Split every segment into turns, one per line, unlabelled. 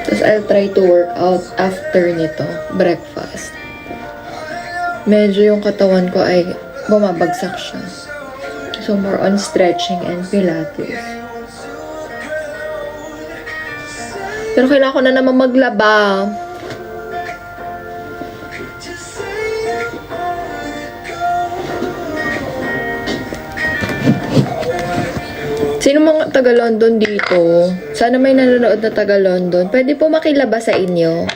Tapos I'll try to work out after nito, breakfast. Medyo yung katawan ko ay bumabagsak siya. So, more on stretching and pilates. Pero kailangan ko na naman maglaba. Sino mga taga-London dito? Sana may nanonood na taga-London. Pwede po makilaba sa inyo.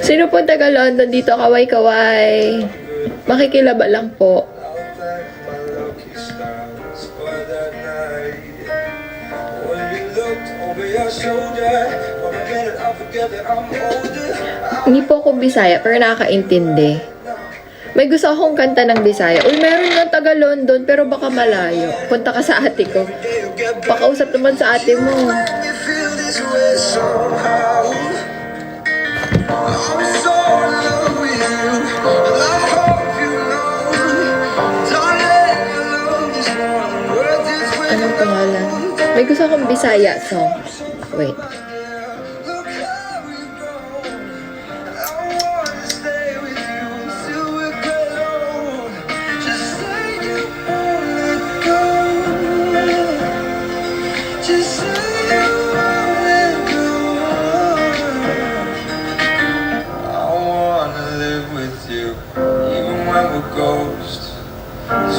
Sino po taga-London dito? Kaway-kaway. Makikilaba lang po. Hindi po ako Bisaya, pero nakakaintindi. May gusto akong kanta ng Bisaya. Uy, meron nga taga-London, pero baka malayo. Punta ka sa ate ko. Pakausap naman sa ate mo. Anong pangalan? May gusto akong Bisaya song. Wait.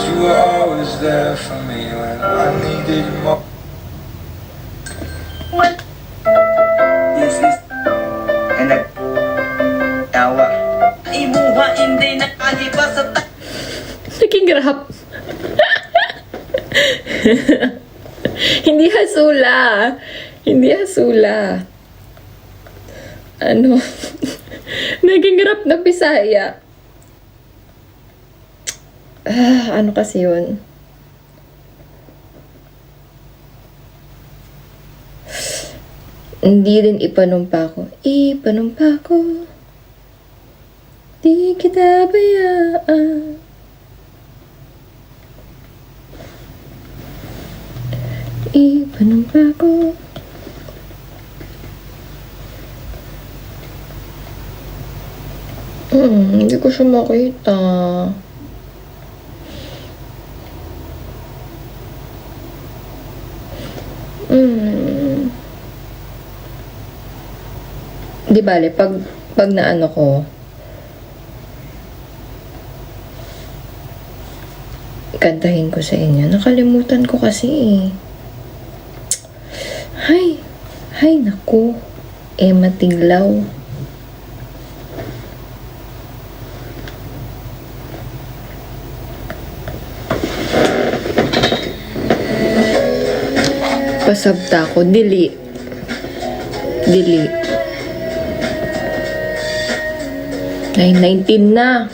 You were always there for me when I needed you more. This is and tawa. Imuha hindi nakahiba sa
Naging rap. Hindi hasula. Hindi hasula. Ano? Naging rap na Bisaya. Ano kasi yun? Hindi din ipanumpa ko. Ipanumpa ko. Di kita bayaan. Ipanumpa ko. Hindi ko siya makita. Di bale, pag naano ko, kantahin ko sa inyo. Nakalimutan ko kasi eh. Hay, naku. Matiglaw. Pasabta ko. Dili. Ay, 19 na.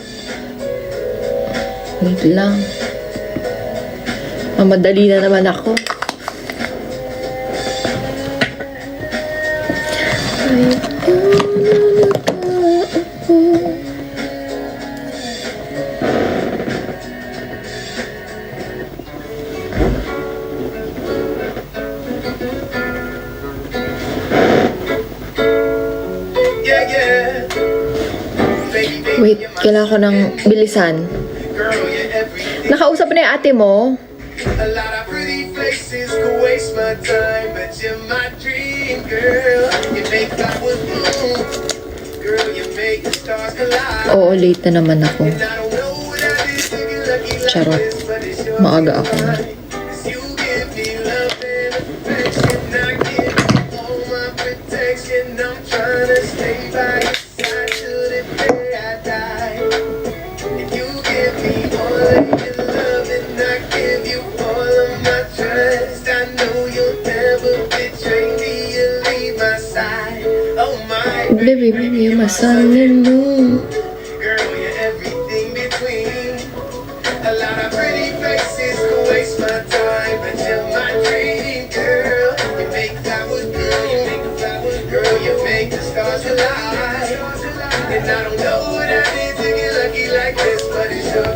Wait lang. Mamadali na naman ako. Wait, kailangan ko ng bilisan. Nakausap na yung ate mo? Oo, late na naman ako. Charot. Maaga ako na. Baby, you're my sun and moon.
Girl, you're everything between. A lot of pretty faces could waste my time, but you're my dream girl. You make flowers bloom, girl. You make the stars align. And I don't know what I did to get lucky like this, but it's your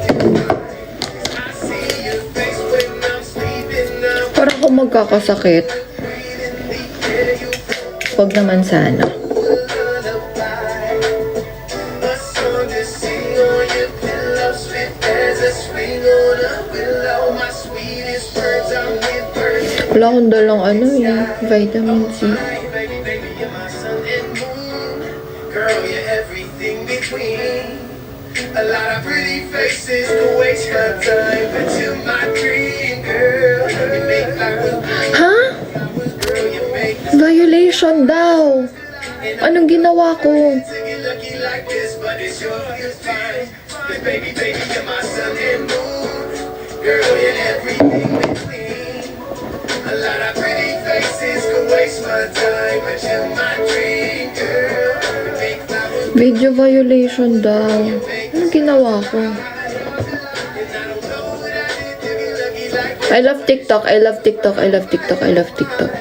I see your face when I'm sleeping now.
Parang ako magkakasakit. Wag naman sana.
A song to sing on your pillow, sweet as a swing on a willow. My sweetest words, I'm with birds.
Wala akong dalang vitamin C.
Baby, baby, you're my sun and moon. Girl, you're everything between. A lot of pretty faces could waste my time, but you're my dream, girl. You make life with
Ha?
flowers, girl. You make the
Violation daw. Anong ginawa ko?
to get lucky like this, but it's your feels fine. 'Cause baby, baby, you're my sun and moon. Girl, you're everything between. A lot of pretty faces could waste my time, but you're my dream, girl. You make flowers,
Video violation daw. Anong ginawa ko?
and I don't know what I did to get lucky like this.
I love TikTok. I love TikTok. I love TikTok. I love TikTok.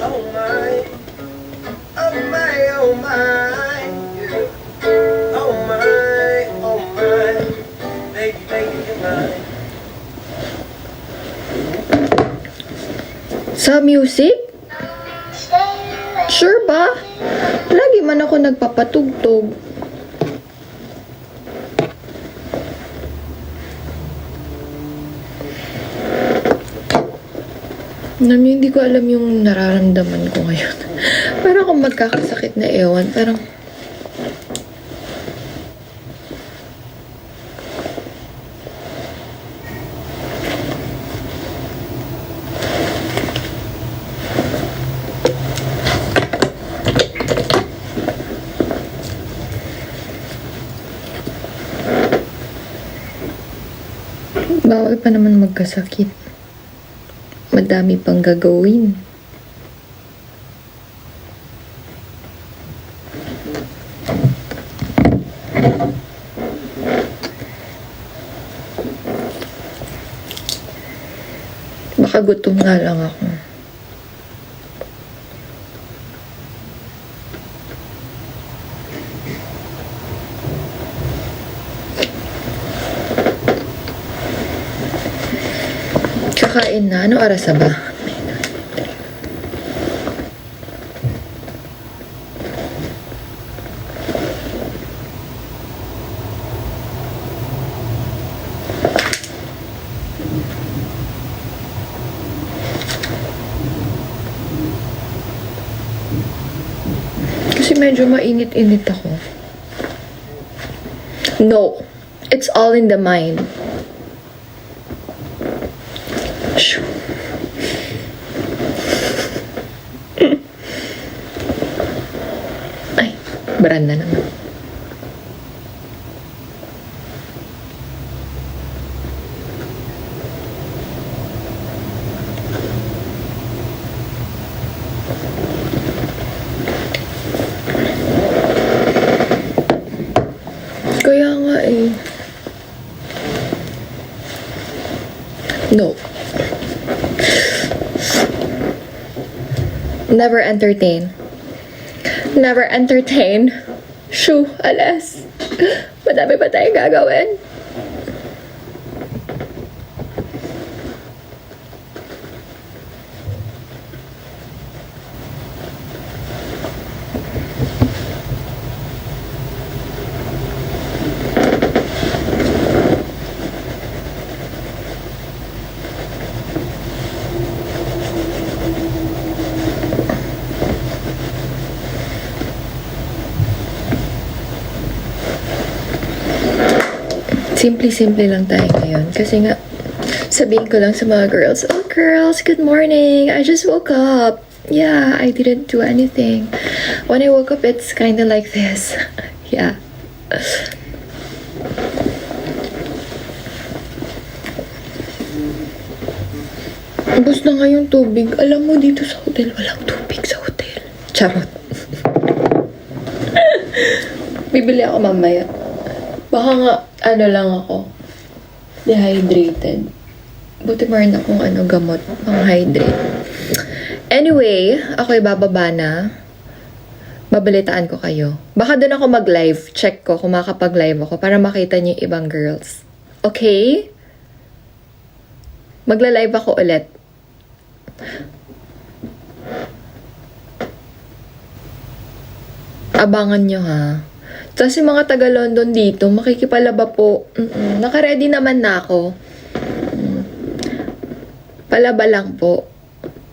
Oh my, oh my, oh my, yeah. Oh my, oh my, baby, baby, you're mine.
Sa music? Sure ba? Lagi man ako nagpapatugtog. Hindi ko alam yung nararamdaman ko ngayon. Parang akong magkakasakit na ewan. Parang bawal pa naman magkasakit. Madami pang gagawin. Baka gutom nga lang ako. Kakain na. Ano oras na ba? Kasi medyo mainit-init ako. No. It's all in the mind. Shoo. Ay, brand na naman. Kaya nga eh. No. Never entertain. Never entertain. Shoo, alas. Madami pa tayong gagawin. Simple-simple lang tayo ngayon. Kasi nga, sabihin ko lang sa mga girls, oh girls, good morning. I just woke up. Yeah, I didn't do anything. When I woke up, it's kind of like this. Yeah. Ubus na nga yung tubig. Alam mo, dito sa hotel, walang tubig sa hotel. Charot. Bibili ako mamaya. Baka nga, ano lang ako, dehydrated. Buti meron akong gamot, pang-hydrate. Anyway, ako'y bababa na. Babalitaan ko kayo. Baka doon ako mag-live. Check ko kung makapag-live ako para makita niyo yung ibang girls. Okay? Magla-live ako ulit. Abangan nyo ha. Tapos yung mga taga London dito, makikipalaba po. Naka-ready naman na ako. Palaba lang po.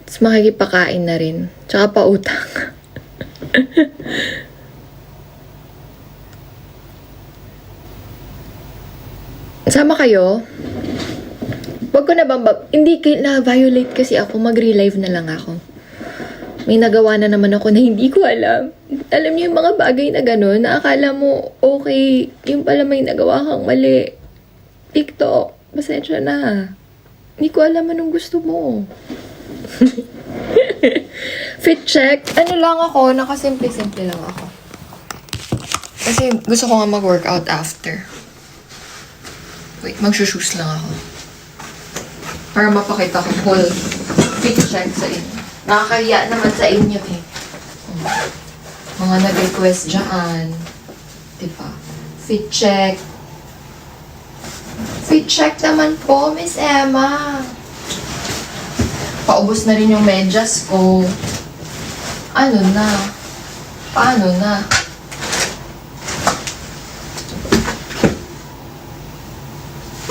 Tapos makikipakain na rin. Tsaka pautang. Sama kayo? Wag ko na hindi na-violate kasi ako. Mag-relive na lang ako. May nagawa na naman ako na hindi ko alam. Alam niyo yung mga bagay na gano'n, na akala mo okay, yung pala may nagawa kang mali. TikTok, pasensya na. Hindi ko alam anong gusto mo. Fit check. Ano lang ako, nakasimple-simple lang ako. Kasi gusto ko nga mag-workout after. Wait, magsushoes lang ako. Para mapakita ko full fit check sa inyo. Nakakahiya naman sa inyo eh. Mga nag-request dyan. Diba? Fit check. Fit check naman po, Miss Emma. Paubos na rin yung medyas ko. Ano na? Paano na?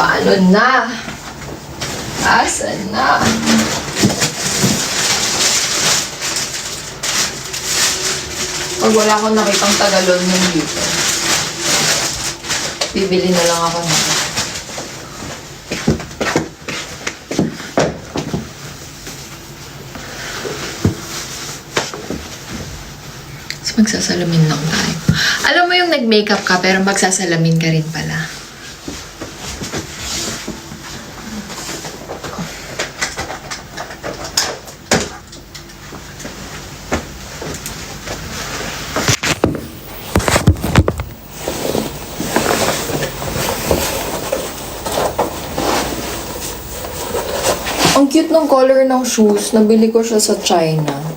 Paano na? Asan na? Pag wala akong nakitang tagalon ng dito, bibili na lang ako na. So, magsasalamin lang tayo. Alam mo yung nag-makeup ka pero magsasalamin ka rin pala. Ang cute ng color ng shoes. Nabili ko siya sa China.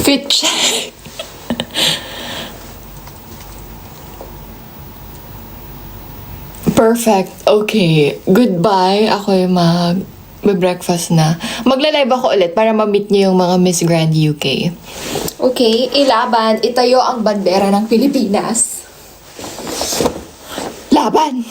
Fit check. Perfect. Okay. Goodbye. Ako'y mag-breakfast na. Magla-live ako ulit para ma-meet niyo yung mga Miss Grand UK. Okay. Ilaban. Itayo ang bandera ng Pilipinas. Laban!